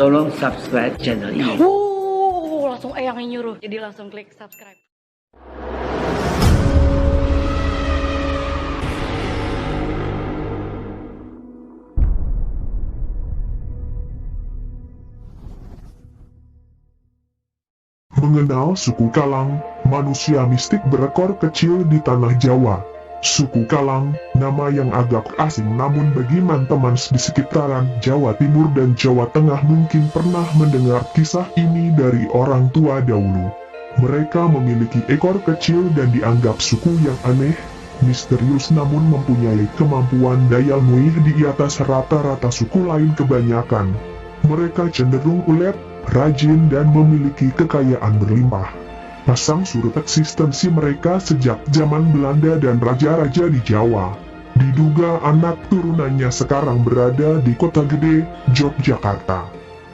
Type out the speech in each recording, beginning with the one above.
tolong subscribe channel ini. Langsung yang nyuruh, jadi langsung klik subscribe. Mengenal suku Kalang, manusia mistik berekor kecil di tanah Jawa. Suku Kalang, nama yang agak asing namun bagi teman-teman di sekitaran Jawa Timur dan Jawa Tengah mungkin pernah mendengar kisah ini dari orang tua dahulu. Mereka memiliki ekor kecil dan dianggap suku yang aneh, misterius namun mempunyai kemampuan daya muih di atas rata-rata suku lain kebanyakan. Mereka cenderung ulet, rajin dan memiliki kekayaan berlimpah. Pasang surut eksistensi mereka sejak zaman Belanda dan raja-raja di Jawa. Diduga anak turunannya sekarang berada di Kota Gede, Yogyakarta.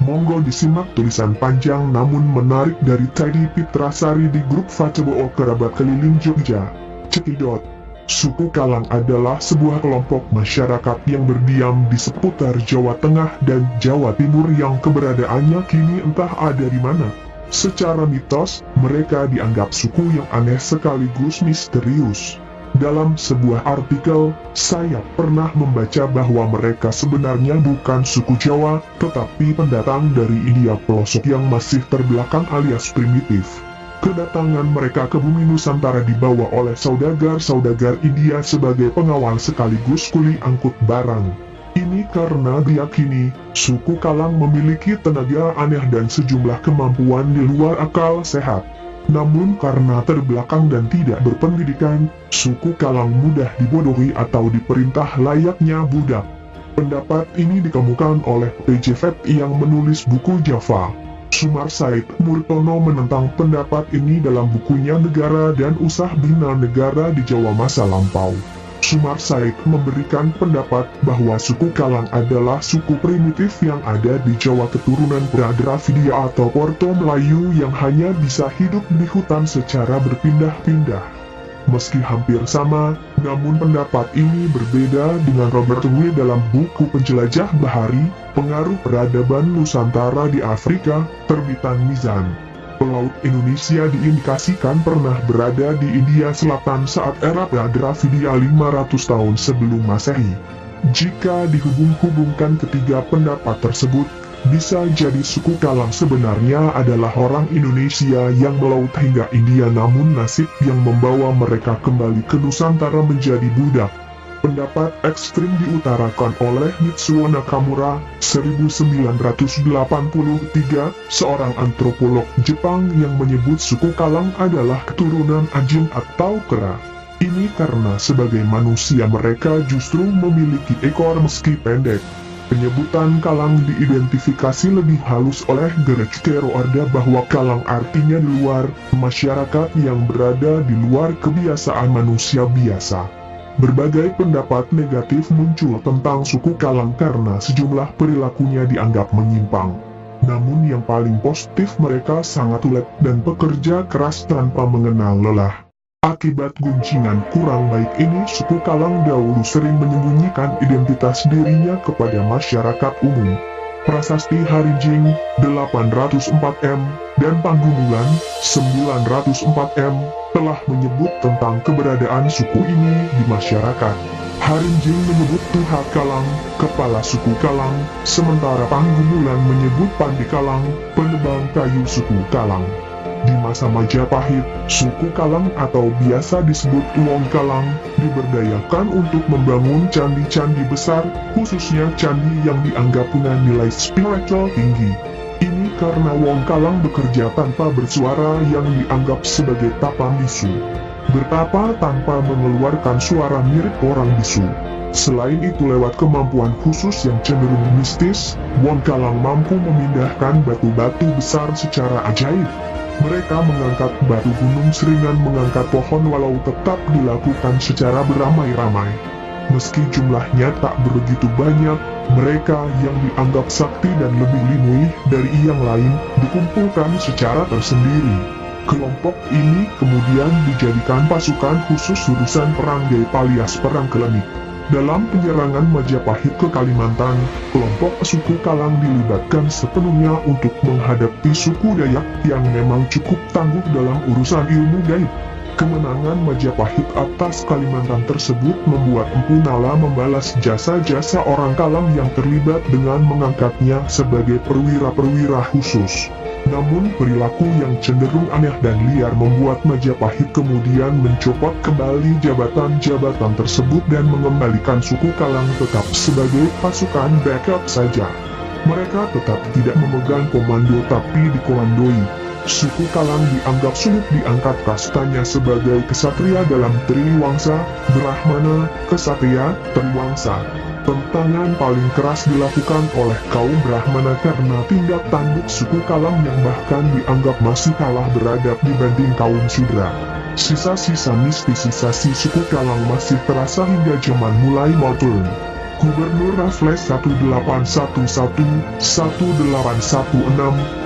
Monggo disimak tulisan panjang namun menarik dari Teddy Pitrasari di grup Facebook Kerabat Keliling Jogja. Cekidot. Suku Kalang adalah sebuah kelompok masyarakat yang berdiam di seputar Jawa Tengah dan Jawa Timur yang keberadaannya kini entah ada di mana. Secara mitos, mereka dianggap suku yang aneh sekaligus misterius. Dalam sebuah artikel, saya pernah membaca bahwa mereka sebenarnya bukan suku Jawa, tetapi pendatang dari India pelosok yang masih terbelakang alias primitif. Kedatangan mereka ke bumi Nusantara dibawa oleh saudagar-saudagar India sebagai pengawal sekaligus kuli angkut barang. Ini karena diyakini, suku Kalang memiliki tenaga aneh dan sejumlah kemampuan di luar akal sehat. Namun karena terbelakang dan tidak berpendidikan, suku Kalang mudah dibodohi atau diperintah layaknya budak. Pendapat ini dikemukakan oleh P.J. Vet yang menulis buku Java. Sumar Said Murtono menentang pendapat ini dalam bukunya Negara dan Usah Bina Negara di Jawa Masa Lampau. Sumar Said memberikan pendapat bahwa suku Kalang adalah suku primitif yang ada di Jawa keturunan Pradravidia atau Porto Melayu yang hanya bisa hidup di hutan secara berpindah-pindah. Meski hampir sama, namun pendapat ini berbeda dengan Robert Louis dalam buku Penjelajah Bahari, Pengaruh Peradaban Nusantara di Afrika, terbitan Mizan. Pelaut Indonesia diindikasikan pernah berada di India Selatan saat era Pradravidia 500 tahun sebelum Masehi. Jika dihubung-hubungkan ketiga pendapat tersebut, bisa jadi suku Kalang sebenarnya adalah orang Indonesia yang melaut hingga India namun nasib yang membawa mereka kembali ke Nusantara menjadi budak. Pendapat ekstrim diutarakan oleh Mitsuo Nakamura, 1983, seorang antropolog Jepang yang menyebut suku Kalang adalah keturunan anjing atau kera. Ini karena sebagai manusia mereka justru memiliki ekor meski pendek. Penyebutan Kalang diidentifikasi lebih halus oleh Gerecke Roarda bahwa Kalang artinya di luar, masyarakat yang berada di luar kebiasaan manusia biasa. Berbagai pendapat negatif muncul tentang suku Kalang karena sejumlah perilakunya dianggap menyimpang. Namun yang paling positif mereka sangat ulet dan bekerja keras tanpa mengenal lelah. Akibat guncingan kurang baik ini suku Kalang dahulu sering menyembunyikan identitas dirinya kepada masyarakat umum. Prasasti Harijing 804M dan Panggumulan 904M telah menyebut tentang keberadaan suku ini di masyarakat. Harijing menyebut Tuha Kalang, kepala suku Kalang, sementara Panggumulan menyebut Pandi Kalang, penebang kayu suku Kalang. Di masa Majapahit, suku Kalang atau biasa disebut Wong Kalang, diberdayakan untuk membangun candi-candi besar, khususnya candi yang dianggap punya nilai spiritual tinggi. Ini karena Wong Kalang bekerja tanpa bersuara yang dianggap sebagai tapa bisu. Bertapa tanpa mengeluarkan suara mirip orang bisu. Selain itu lewat kemampuan khusus yang cenderung mistis, Wong Kalang mampu memindahkan batu-batu besar secara ajaib. Mereka mengangkat batu gunung seringan mengangkat pohon walau tetap dilakukan secara beramai-ramai. Meski jumlahnya tak begitu banyak, mereka yang dianggap sakti dan lebih limuih dari yang lain dikumpulkan secara tersendiri. Kelompok ini kemudian dijadikan pasukan khusus jurusan perang Gaib alias perang Klenik. Dalam penyerangan Majapahit ke Kalimantan, kelompok suku Kalang dilibatkan sepenuhnya untuk menghadapi suku Dayak yang memang cukup tangguh dalam urusan ilmu gaib. Kemenangan Majapahit atas Kalimantan tersebut membuat Empu Nala membalas jasa-jasa orang Kalang yang terlibat dengan mengangkatnya sebagai perwira-perwira khusus. Namun perilaku yang cenderung aneh dan liar membuat Majapahit kemudian mencopot kembali jabatan-jabatan tersebut dan mengembalikan suku Kalang tetap sebagai pasukan backup saja. Mereka tetap tidak memegang komando tapi dikomandoi. Suku Kalang dianggap sulit diangkat kastanya sebagai kesatria dalam Triwangsa, Brahmana, Kesatria, Triwangsa. Tentangan paling keras dilakukan oleh kaum Brahmana karena tindak tanduk suku Kalang yang bahkan dianggap masih kalah beradab dibanding kaum Sudra. Sisa-sisa mistisisasi suku Kalang masih terasa hingga zaman mulai modern. Gubernur Raffles 1811-1816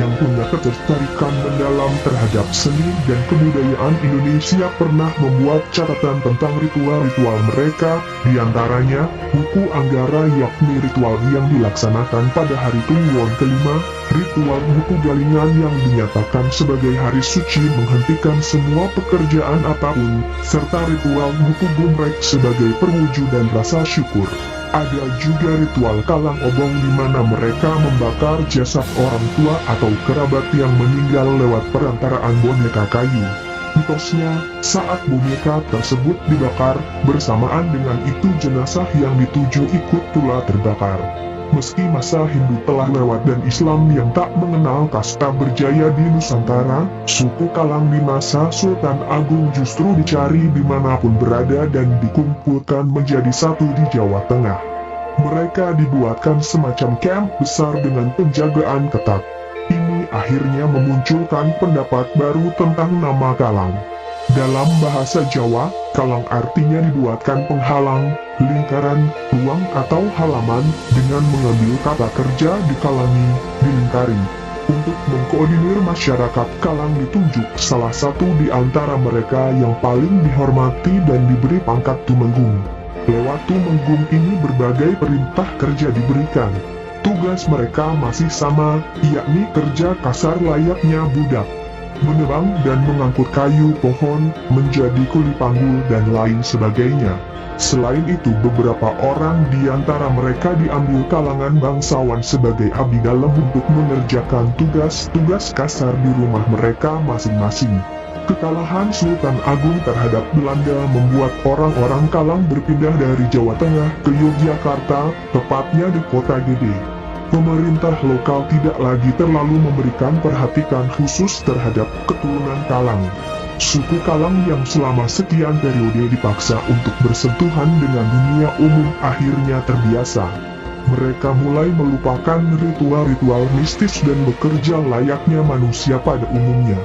yang punya ketertarikan mendalam terhadap seni dan kebudayaan Indonesia pernah membuat catatan tentang ritual-ritual mereka, diantaranya buku Anggara yakni ritual yang dilaksanakan pada hari Kliwon kelima, ritual buku Galingan yang dinyatakan sebagai hari suci menghentikan semua pekerjaan apapun, serta ritual buku Gumrek sebagai perwujudan rasa syukur. Ada juga ritual Kalang Obong di mana mereka membakar jasad orang tua atau kerabat yang meninggal lewat perantaraan boneka kayu. Mitosnya, saat boneka tersebut dibakar, bersamaan dengan itu jenazah yang dituju ikut pula terbakar. Meski masa Hindu telah lewat dan Islam yang tak mengenal kasta berjaya di Nusantara, suku Kalang di masa Sultan Agung justru dicari dimanapun berada dan dikumpulkan menjadi satu di Jawa Tengah. Mereka dibuatkan semacam camp besar dengan penjagaan ketat. Ini akhirnya memunculkan pendapat baru tentang nama Kalang. Dalam bahasa Jawa, Kalang artinya dibuatkan penghalang, lingkaran, ruang atau halaman, dengan mengambil kata kerja dikalangi, dilingkari. Untuk mengkoordinir masyarakat Kalang ditunjuk salah satu di antara mereka yang paling dihormati dan diberi pangkat Tumenggung. Lewat Tumenggung ini berbagai perintah kerja diberikan. Tugas mereka masih sama, yakni kerja kasar layaknya budak. Menebang dan mengangkut kayu pohon, menjadi kuli panggul dan lain sebagainya. Selain itu beberapa orang di antara mereka diambil kalangan bangsawan sebagai abdi dalam untuk mengerjakan tugas-tugas kasar di rumah mereka masing-masing. Kekalahan Sultan Agung terhadap Belanda membuat orang-orang Kalang berpindah dari Jawa Tengah ke Yogyakarta, tepatnya di Kota Gede. Pemerintah lokal tidak lagi terlalu memberikan perhatian khusus terhadap keturunan Kalang. Suku Kalang yang selama sekian periode dipaksa untuk bersentuhan dengan dunia umum akhirnya terbiasa. Mereka mulai melupakan ritual-ritual mistis dan bekerja layaknya manusia pada umumnya.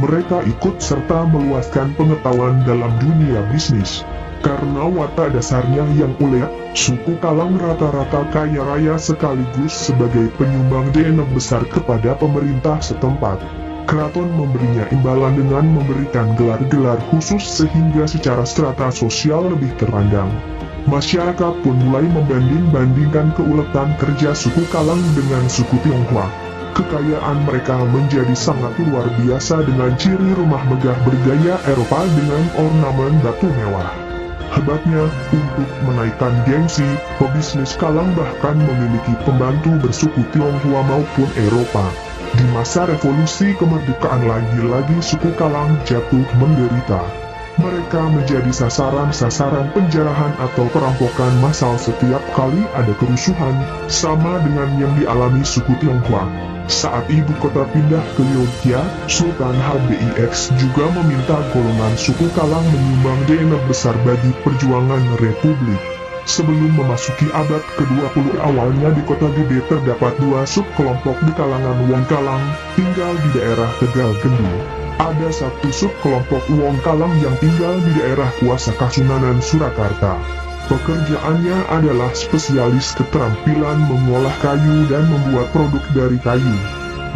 Mereka ikut serta meluaskan pengetahuan dalam dunia bisnis. Karena watak dasarnya yang ulet, suku Kalang rata-rata kaya raya sekaligus sebagai penyumbang dana besar kepada pemerintah setempat. Keraton memberinya imbalan dengan memberikan gelar-gelar khusus sehingga secara strata sosial lebih terpandang. Masyarakat pun mulai membanding-bandingkan keuletan kerja suku Kalang dengan suku Tionghoa. Kekayaan mereka menjadi sangat luar biasa dengan ciri rumah megah bergaya Eropa dengan ornamen batu mewah. Hebatnya, untuk menaikkan gengsi, pebisnis Kalang bahkan memiliki pembantu bersuku Tionghoa maupun Eropa. Di masa revolusi kemerdekaan lagi-lagi suku Kalang jatuh menderita. Mereka menjadi sasaran-sasaran penjarahan atau perampokan massal setiap kali ada kerusuhan, sama dengan yang dialami suku Tionghoa. Saat ibu kota pindah ke Yogyakarta, Sultan HBIX juga meminta golongan suku Kalang menyumbang dana besar bagi perjuangan Republik. Sebelum memasuki abad ke-20 awalnya di Kota Gede terdapat dua subkelompok di kalangan Wong Kalang, tinggal di daerah Tegal Gendu. Ada satu subkelompok Wong Kalang yang tinggal di daerah Kuasa Kasunanan Surakarta. Pekerjaannya adalah spesialis keterampilan mengolah kayu dan membuat produk dari kayu.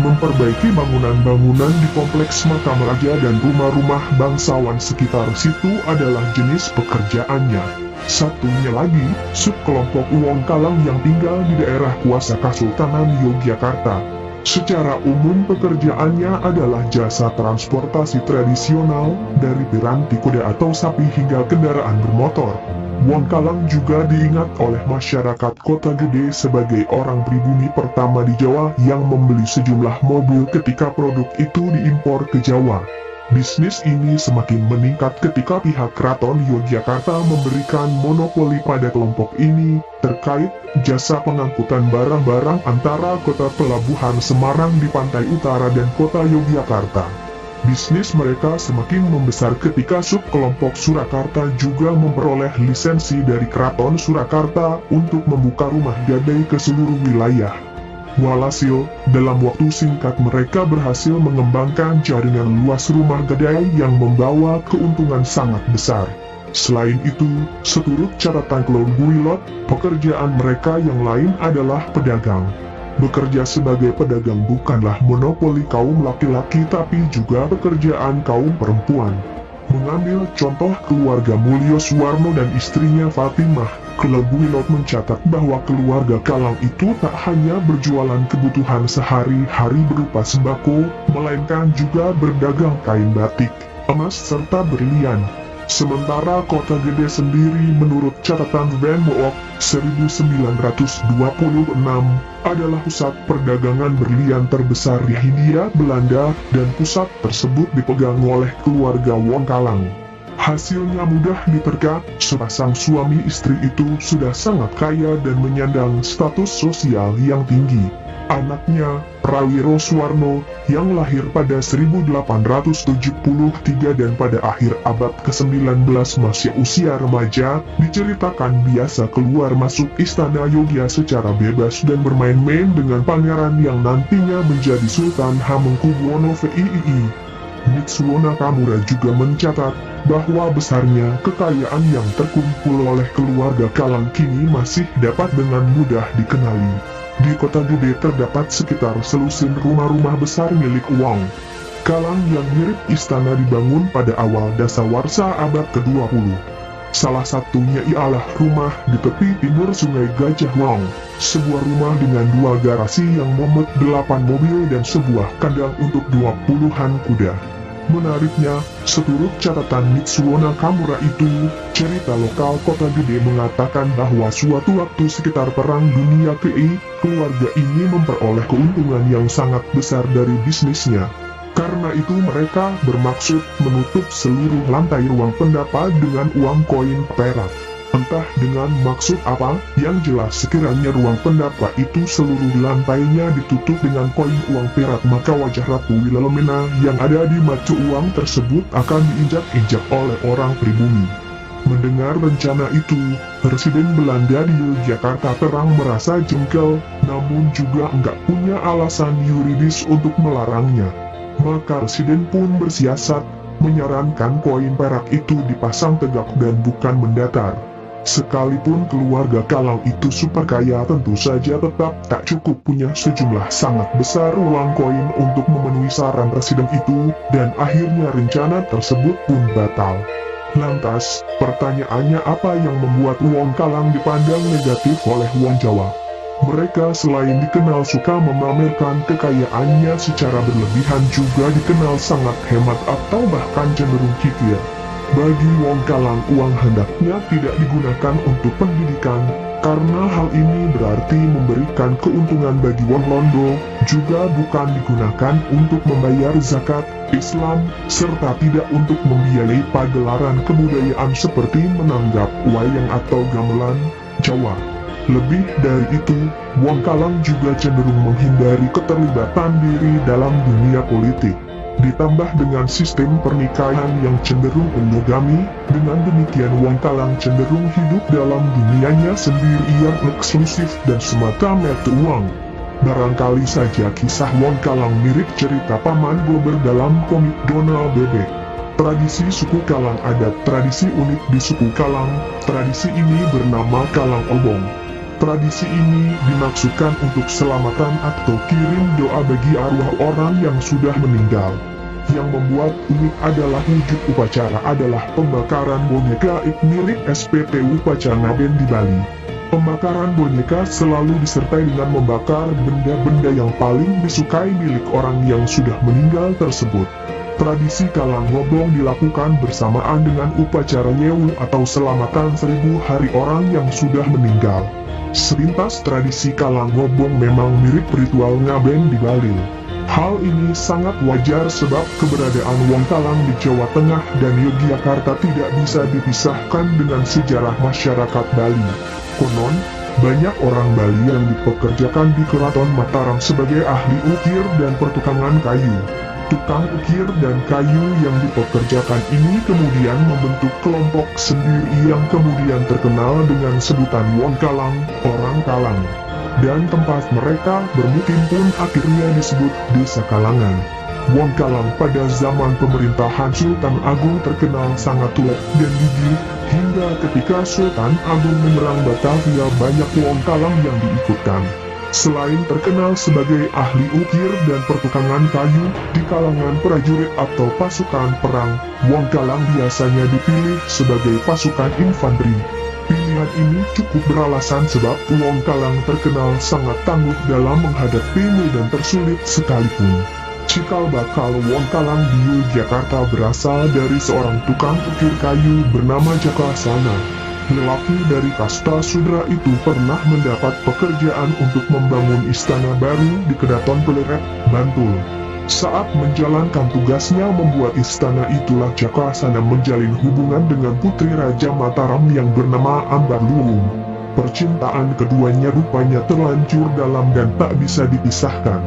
Memperbaiki bangunan-bangunan di kompleks makam raja dan rumah-rumah bangsawan sekitar situ adalah jenis pekerjaannya. Satunya lagi, subkelompok Wong Kalang yang tinggal di daerah kuasa Kesultanan Yogyakarta. Secara umum pekerjaannya adalah jasa transportasi tradisional, dari piranti kuda atau sapi hingga kendaraan bermotor. Wong Kalang juga diingat oleh masyarakat Kota Gede sebagai orang pribumi pertama di Jawa yang membeli sejumlah mobil ketika produk itu diimpor ke Jawa. Bisnis ini semakin meningkat ketika pihak Keraton Yogyakarta memberikan monopoli pada kelompok ini, terkait jasa pengangkutan barang-barang antara kota pelabuhan Semarang di pantai utara dan kota Yogyakarta. Bisnis mereka semakin membesar ketika subkelompok Surakarta juga memperoleh lisensi dari Keraton Surakarta untuk membuka rumah gadai ke seluruh wilayah. Walhasil, dalam waktu singkat mereka berhasil mengembangkan jaringan luas rumah gadai yang membawa keuntungan sangat besar. Selain itu, seturut catatan Claude Guilot, pekerjaan mereka yang lain adalah pedagang. Bekerja sebagai pedagang bukanlah monopoli kaum laki-laki tapi juga pekerjaan kaum perempuan. Mengambil contoh keluarga Mulyo Suwarno dan istrinya Fatimah, Claude Guilot mencatat bahwa keluarga Kalang itu tak hanya berjualan kebutuhan sehari-hari berupa sembako, melainkan juga berdagang kain batik, emas serta berlian. Sementara Kota Gede sendiri menurut catatan Van Mook 1926 adalah pusat perdagangan berlian terbesar di Hindia Belanda dan pusat tersebut dipegang oleh keluarga Wong Kalang. Hasilnya mudah diterka, sepasang suami istri itu sudah sangat kaya dan menyandang status sosial yang tinggi. Anaknya, Prawiro Suwarno, yang lahir pada 1873 dan pada akhir abad ke-19 masih usia remaja, diceritakan biasa keluar masuk istana Yogya secara bebas dan bermain-main dengan pangeran yang nantinya menjadi Sultan Hamengkubuwono VIII. Mitsuo Nakamura juga mencatat bahwa besarnya kekayaan yang terkumpul oleh keluarga Kalang kini masih dapat dengan mudah dikenali. Di Kota Gede terdapat sekitar selusin rumah-rumah besar milik Wong Kalang yang mirip istana dibangun pada awal dasawarsa abad ke-20. Salah satunya ialah rumah di tepi timur Sungai Gajah Wong, sebuah rumah dengan 2 garasi yang memuat 8 mobil dan sebuah kandang untuk 20-an kuda. Menariknya, seturut catatan Mitsuo Nakamura itu, cerita lokal Kota Gede mengatakan bahwa suatu waktu sekitar Perang Dunia ke-2, keluarga ini memperoleh keuntungan yang sangat besar dari bisnisnya. Karena itu mereka bermaksud menutup seluruh lantai ruang pendapa dengan uang koin perak. Entah dengan maksud apa, yang jelas sekiranya ruang pendapa itu seluruh lantainya ditutup dengan koin uang perak, maka wajah Ratu Wilhelmina yang ada di mata uang tersebut akan diinjak-injak oleh orang pribumi. Mendengar rencana itu, Presiden Belanda di Yogyakarta Perang merasa jengkel, namun juga enggak punya alasan yuridis untuk melarangnya. Maka Presiden pun bersiasat, menyarankan koin perak itu dipasang tegak dan bukan mendatar. Sekalipun keluarga Kalang itu super kaya, tentu saja tetap tak cukup punya sejumlah sangat besar uang koin untuk memenuhi saran presiden itu, dan akhirnya rencana tersebut pun batal. Lantas, pertanyaannya apa yang membuat Wong Kalang dipandang negatif oleh Wong Jawa? Mereka selain dikenal suka memamerkan kekayaannya secara berlebihan, juga dikenal sangat hemat atau bahkan cenderung kikir. Bagi Wong Kalang, uang hendaknya tidak digunakan untuk pendidikan, karena hal ini berarti memberikan keuntungan bagi Wong Londo, juga bukan digunakan untuk membayar zakat, Islam, serta tidak untuk membiayai pagelaran kebudayaan seperti menanggap wayang atau gamelan Jawa. Lebih dari itu, Wong Kalang juga cenderung menghindari keterlibatan diri dalam dunia politik. Ditambah dengan sistem pernikahan yang cenderung monogami, dengan demikian Wong Kalang cenderung hidup dalam dunianya sendiri yang eksklusif dan semata-mata uang. Barangkali saja kisah Wong Kalang mirip cerita Paman Gober dalam komik Donald Bebek. Tradisi suku Kalang ada tradisi unik di suku Kalang, tradisi ini bernama Kalang Obong. Tradisi ini dimaksudkan untuk selamatan atau kirim doa bagi arwah orang yang sudah meninggal. Yang membuat unik adalah wujud upacara adalah pembakaran boneka mirip SPT upacara ngaben di Bali. Pembakaran boneka selalu disertai dengan membakar benda-benda yang paling disukai milik orang yang sudah meninggal tersebut. Tradisi kalang ngobong dilakukan bersamaan dengan upacara Yewu atau selamatan 1000 hari orang yang sudah meninggal. Sepintas tradisi kalang ngobong memang mirip ritual ngaben di Bali. Hal ini sangat wajar sebab keberadaan wong kalang di Jawa Tengah dan Yogyakarta tidak bisa dipisahkan dengan sejarah masyarakat Bali. Konon, banyak orang Bali yang dipekerjakan di Keraton Mataram sebagai ahli ukir dan pertukangan kayu. Tukang ukir dan kayu yang dipekerjakan ini kemudian membentuk kelompok sendiri yang kemudian terkenal dengan sebutan wong kalang, orang kalang. Dan tempat mereka bermukim pun akhirnya disebut Desa Kalangan. Wong Kalang pada zaman pemerintahan Sultan Agung terkenal sangat tulen dan gigih, hingga ketika Sultan Agung menyerang Batavia banyak Wong Kalang yang diikutkan. Selain terkenal sebagai ahli ukir dan pertukangan kayu, di kalangan prajurit atau pasukan perang, Wong Kalang biasanya dipilih sebagai pasukan infanteri. Pilihan ini cukup beralasan sebab wong kalang terkenal sangat tangguh dalam menghadapi medan tersulit sekalipun. Cikal bakal wong kalang di Yogyakarta berasal dari seorang tukang ukir kayu bernama Jakasana. Lelaki dari kasta Sudra itu pernah mendapat pekerjaan untuk membangun istana baru di Kedaton Pleret, Bantul. Saat menjalankan tugasnya membuat istana itulah Jakasana menjalin hubungan dengan putri Raja Mataram yang bernama Ambarluwung. Percintaan keduanya rupanya terlanjur dalam dan tak bisa dipisahkan.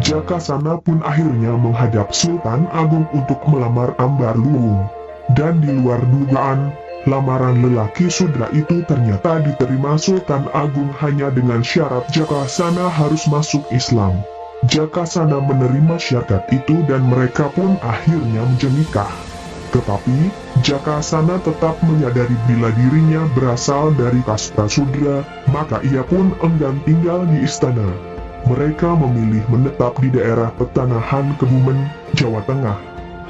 Jakasana pun akhirnya menghadap Sultan Agung untuk melamar Ambarluwung. Dan di luar dugaan, lamaran lelaki Sudra itu ternyata diterima Sultan Agung hanya dengan syarat Jakasana harus masuk Islam. Jakasana menerima syarat itu dan mereka pun akhirnya menikah. Tetapi, Jakasana tetap menyadari bila dirinya berasal dari kasta Sudra, maka ia pun enggan tinggal di istana. Mereka memilih menetap di daerah Petanahan Kebumen, Jawa Tengah.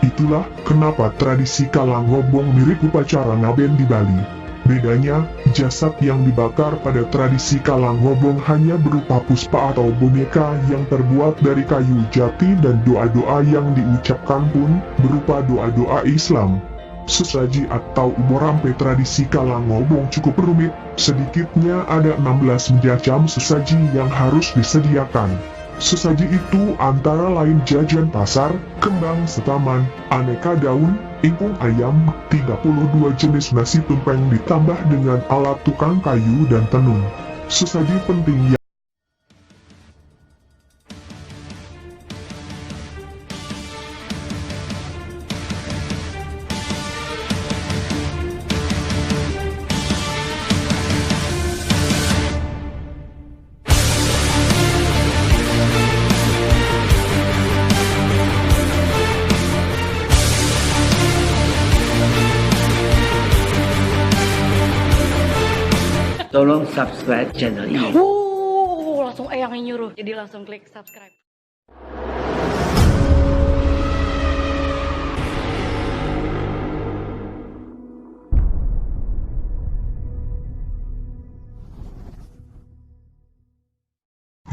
Itulah kenapa tradisi kalang ngobong mirip upacara ngaben di Bali. Bedanya, jasad yang dibakar pada tradisi kalang ngobong hanya berupa puspa atau boneka yang terbuat dari kayu jati dan doa-doa yang diucapkan pun berupa doa-doa Islam. Sesaji atau umorampe tradisi kalang ngobong cukup rumit, sedikitnya ada 16 macam sesaji yang harus disediakan. Sesaji itu antara lain jajan pasar, kembang setaman, aneka daun, ingkung ayam, 32 jenis nasi tumpeng ditambah dengan alat tukang kayu dan tenun. Sesaji penting yang Tolong subscribe channel ini. Langsung Eyang yang nyuruh, jadi langsung klik subscribe.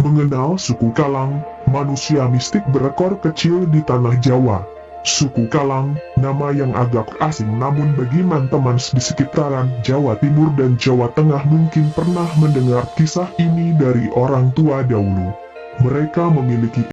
mengenal suku Kalang, manusia mistik berekor kecil di tanah Jawa. Suku Kalang, nama yang agak asing namun bagi teman di sekitaran Jawa Timur dan Jawa Tengah mungkin pernah mendengar kisah ini dari orang tua dahulu. Mereka memiliki